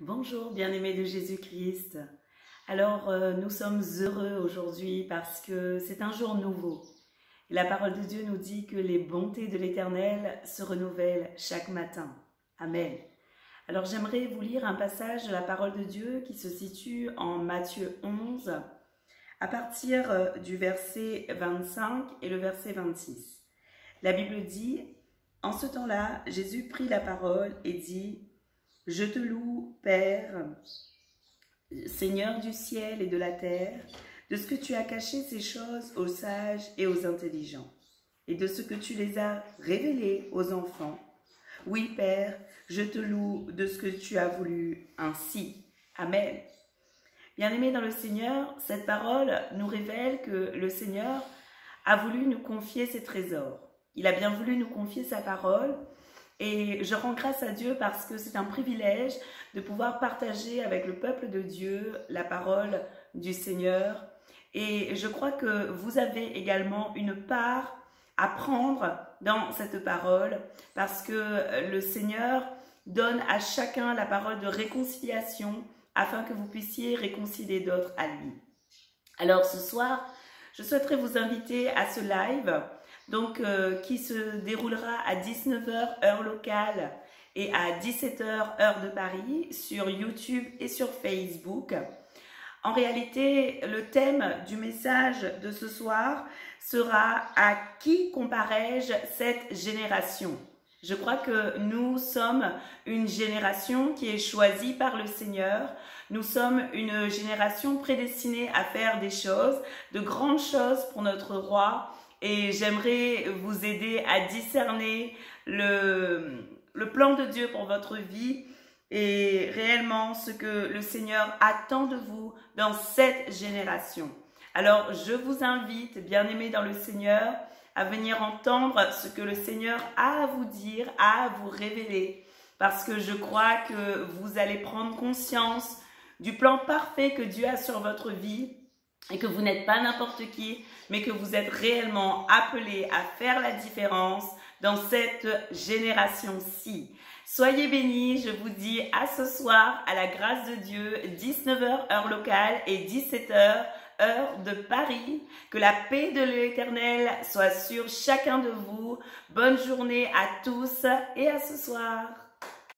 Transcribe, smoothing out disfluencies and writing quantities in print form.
Bonjour bien-aimés de Jésus-Christ. Alors nous sommes heureux aujourd'hui parce que c'est un jour nouveau. Et la parole de Dieu nous dit que les bontés de l'Éternel se renouvellent chaque matin. Amen. Alors j'aimerais vous lire un passage de la parole de Dieu qui se situe en Matthieu 11 à partir du verset 25 et le verset 26. La Bible dit: en ce temps-là, Jésus prit la parole et dit: je te loue, Père, Seigneur du ciel et de la terre, de ce que tu as caché ces choses aux sages et aux intelligents, et de ce que tu les as révélées aux enfants. Oui, Père, je te loue de ce que tu as voulu ainsi. Amen. Bien-aimés dans le Seigneur, cette parole nous révèle que le Seigneur a voulu nous confier ses trésors. Il a bien voulu nous confier sa parole. Et je rends grâce à Dieu parce que c'est un privilège de pouvoir partager avec le peuple de Dieu la parole du Seigneur. Et je crois que vous avez également une part à prendre dans cette parole parce que le Seigneur donne à chacun la parole de réconciliation afin que vous puissiez réconcilier d'autres à lui. Alors ce soir, je souhaiterais vous inviter à ce live qui se déroulera à 19 h heure locale et à 17 h heure de Paris sur YouTube et sur Facebook. En réalité, le thème du message de ce soir sera: à qui comparais-je cette génération? Je crois que nous sommes une génération qui est choisie par le Seigneur. Nous sommes une génération prédestinée à faire des choses, de grandes choses pour notre roi. Et j'aimerais vous aider à discerner le plan de Dieu pour votre vie et réellement ce que le Seigneur attend de vous dans cette génération. Alors, je vous invite, bien-aimés dans le Seigneur, à venir entendre ce que le Seigneur a à vous dire, a à vous révéler. Parce que je crois que vous allez prendre conscience du plan parfait que Dieu a sur votre vie. Et que vous n'êtes pas n'importe qui, mais que vous êtes réellement appelés à faire la différence dans cette génération-ci. Soyez bénis, je vous dis à ce soir, à la grâce de Dieu, 19 h heure locale et 17 h heure de Paris. Que la paix de l'Éternel soit sur chacun de vous. Bonne journée à tous et à ce soir.